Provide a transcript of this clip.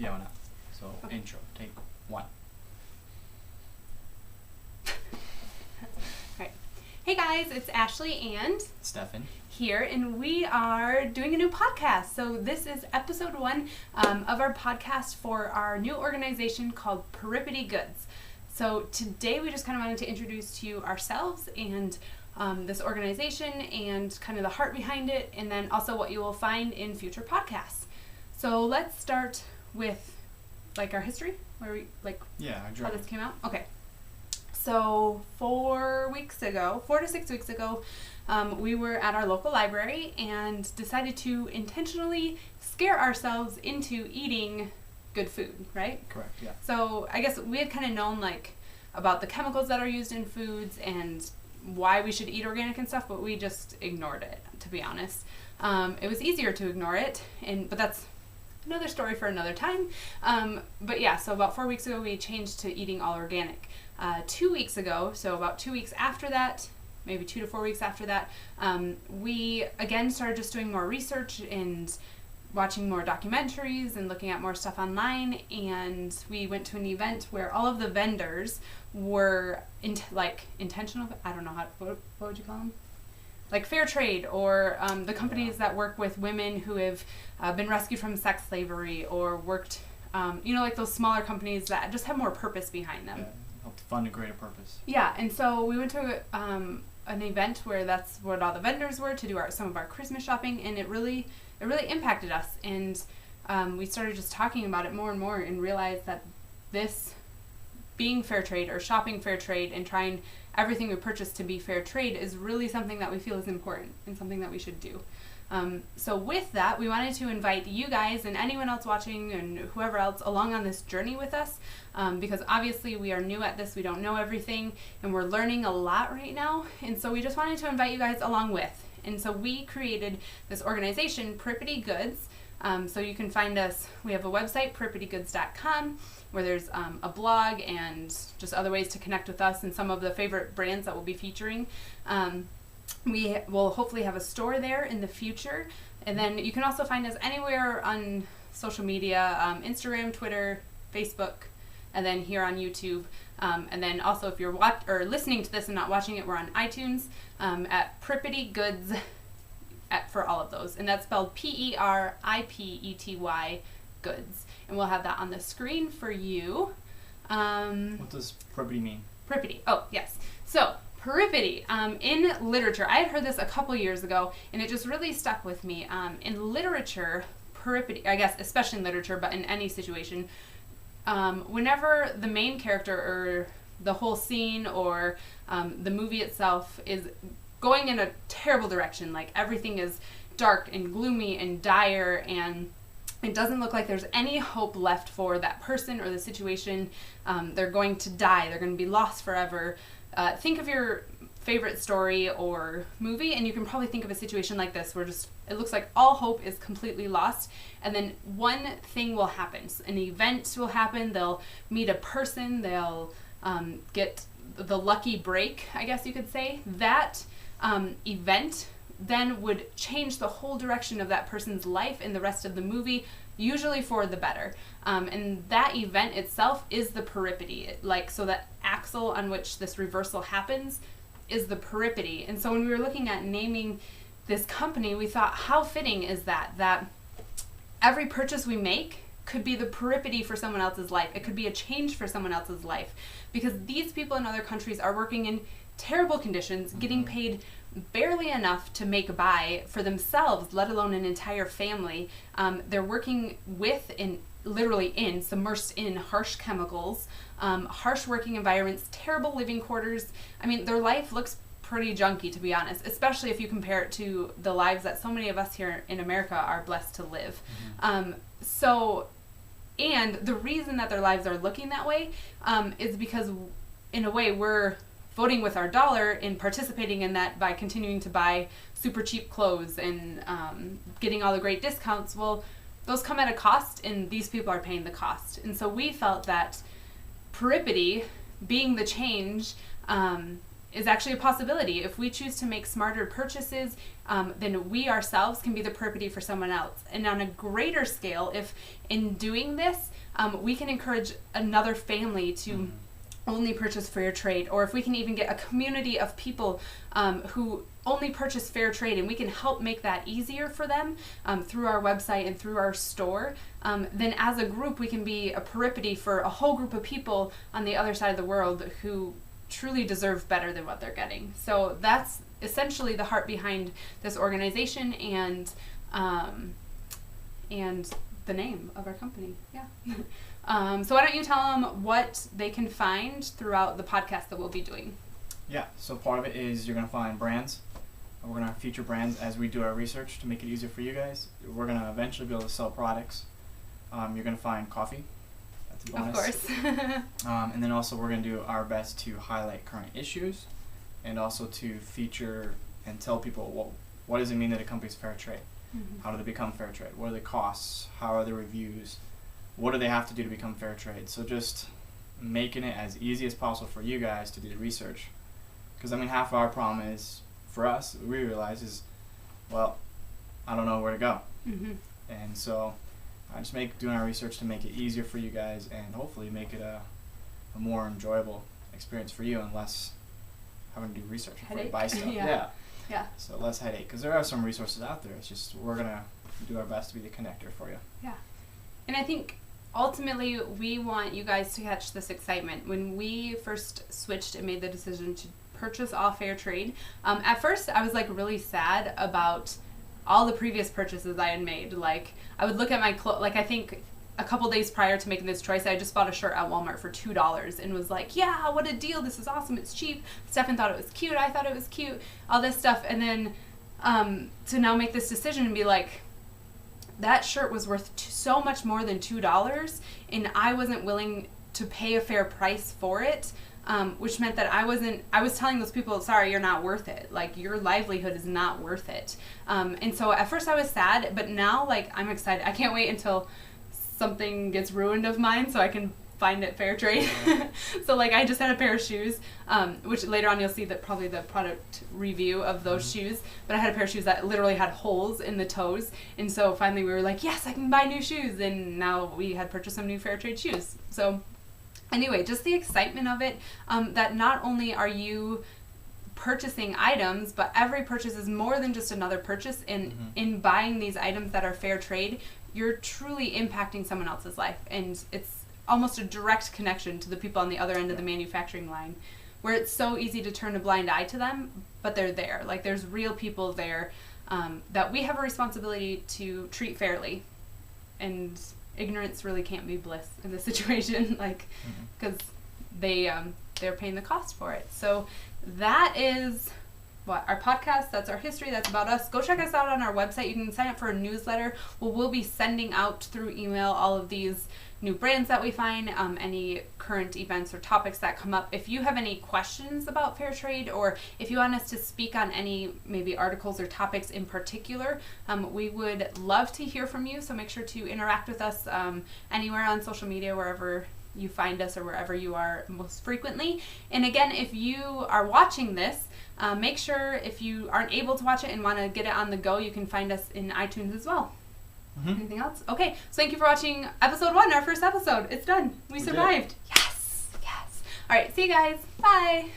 Yeah, why not? So, Okay. Intro, take 1. Right. Hey guys, it's Ashley and Stefan. here, and we are doing a new podcast. So this is episode 1 of our podcast for our new organization called Peripety Goods. So today we just kind of wanted to introduce to you ourselves and this organization and kind of the heart behind it, and then also what you will find in future podcasts. So let's start with like our history, where we how this came out. Okay. So 4 to 6 weeks ago, we were at our local library and decided to intentionally scare ourselves into eating good food, right? Correct, yeah. So I guess we had kind of known about the chemicals that are used in foods and why we should eat organic and stuff, but we just ignored it, to be honest. It was easier to ignore it, but that's another story for another time. But yeah, so about 4 weeks ago, we changed to eating all organic. 2 weeks ago, so about 2 weeks after that, maybe 2 to 4 weeks after that, we again started just doing more research and watching more documentaries and looking at more stuff online, and we went to an event where all of the vendors were intentional, I don't know what would you call them? Like fair trade, or the companies that work with women who have been rescued from sex slavery or worked, like those smaller companies that just have more purpose behind them. Yeah, help to fund a greater purpose. Yeah, and so we went to an event where that's what all the vendors were to do some of our Christmas shopping, and it really impacted us, and we started just talking about it more and more and realized that this being fair trade or shopping fair trade and trying everything we purchase to be fair trade is really something that we feel is important and something that we should do. So with that, we wanted to invite you guys and anyone else watching and whoever else along on this journey with us, because obviously we are new at this, we don't know everything, and we're learning a lot right now, and so we just wanted to invite you guys along with. And so we created this organization, Peripety Goods. So you can find us, we have a website, peripetygoods.com, where there's a blog and just other ways to connect with us and some of the favorite brands that we'll be featuring. We will hopefully have a store there in the future. And then you can also find us anywhere on social media, Instagram, Twitter, Facebook, and then here on YouTube. And then also if you're listening to this and not watching it, we're on iTunes at Peripety Goods for all of those. And that's spelled Peripety Goods. And we'll have that on the screen for you. What does peripety mean? Peripety. Oh, yes. So, peripety. In literature, I had heard this a couple years ago, and it just really stuck with me. In literature, peripety, I guess especially in literature, but in any situation, whenever the main character or the whole scene or the movie itself is going in a terrible direction, like everything is dark and gloomy and dire, and it doesn't look like there's any hope left for that person or the situation. They're going to die. They're going to be lost forever. Think of your favorite story or movie, and you can probably think of a situation like this where just it looks like all hope is completely lost, and then one thing will happen. An event will happen. They'll meet a person. They'll get the lucky break, I guess you could say. That event then would change the whole direction of that person's life and the rest of the movie, usually for the better. And that event itself is the peripety. So that axle on which this reversal happens is the peripety. And so when we were looking at naming this company, we thought, how fitting is that every purchase we make could be the peripety for someone else's life. It could be a change for someone else's life. Because these people in other countries are working in terrible conditions, getting paid barely enough to make by for themselves, let alone an entire family. They're working with and literally submersed in harsh chemicals, harsh working environments, terrible living quarters. I mean, their life looks pretty junky, to be honest, especially if you compare it to the lives that so many of us here in America are blessed to live. And the reason that their lives are looking that way is because, in a way, we're voting with our dollar and participating in that by continuing to buy super cheap clothes and getting all the great discounts. Well, those come at a cost, and these people are paying the cost. And so we felt that peripety, being the change, is actually a possibility. If we choose to make smarter purchases, then we ourselves can be the Peripety for someone else. And on a greater scale, if in doing this, we can encourage another family to only purchase fair trade, or if we can even get a community of people who only purchase fair trade, and we can help make that easier for them through our website and through our store, then as a group we can be a Peripety for a whole group of people on the other side of the world who truly deserve better than what they're getting. So that's essentially the heart behind this organization and the name of our company. Yeah. So why don't you tell them what they can find throughout the podcast that we'll be doing? Yeah, so part of it is you're going to find brands. We're going to feature brands as we do our research to make it easier for you guys. We're going to eventually be able to sell products. You're going to find coffee. That's a bonus. Of course. And then also we're going to do our best to highlight current issues and also to feature and tell people what does it mean that a company's fair trade? Mm-hmm. How do they become fair trade? What are the costs? How are the reviews? What do they have to do to become fair trade? So just making it as easy as possible for you guys to do the research. Because, I mean, half of our problem is, for us, we realize is, well, I don't know where to go. Mm-hmm. And so I just doing our research to make it easier for you guys and hopefully make it a more enjoyable experience for you and less having to do research before you buy stuff. Yeah. So less headache, because there are some resources out there. It's just we're going to do our best to be the connector for you. Yeah. And I think ultimately we want you guys to catch this excitement. When we first switched and made the decision to purchase all fair trade, at first I was like really sad about all the previous purchases I had made. Like I would look at my clothes, like I think a couple days prior to making this choice, I just bought a shirt at Walmart for $2 and was like, yeah, what a deal. This is awesome. It's cheap. Stefan thought it was cute. I thought it was cute. All this stuff. And then to now make this decision and be like, that shirt was worth so much more than $2 and I wasn't willing to pay a fair price for it, which meant that I was telling those people, sorry, you're not worth it. Like your livelihood is not worth it. And so at first I was sad, but now like I'm excited. I can't wait until something gets ruined of mine so I can find it fair trade. So like I just had a pair of shoes, which later on you'll see that probably the product review of those shoes, but I had a pair of shoes that literally had holes in the toes, and so finally we were like, yes, I can buy new shoes, and now we had purchased some new fair trade shoes. So anyway, just the excitement of it, that not only are you purchasing items, but every purchase is more than just another purchase, and in buying these items that are fair trade, you're truly impacting someone else's life, and it's almost a direct connection to the people on the other end of the manufacturing line, where it's so easy to turn a blind eye to them, but they're there. Like there's real people there that we have a responsibility to treat fairly, and ignorance really can't be bliss in this situation, like because they're paying the cost for it. So that is what our podcast, that's our history, that's about us. Go check us out on our website. You can sign up for a newsletter. We'll be sending out through email all of these new brands that we find, any current events or topics that come up. If you have any questions about fair trade, or if you want us to speak on any maybe articles or topics in particular, we would love to hear from you. So make sure to interact with us anywhere on social media, wherever you find us or wherever you are most frequently. And again, if you are watching this, make sure if you aren't able to watch it and want to get it on the go, you can find us in iTunes as well. Anything else? Okay, so thank you for watching episode 1, our first episode. It's done. We survived. Yes. All right, see you guys. Bye.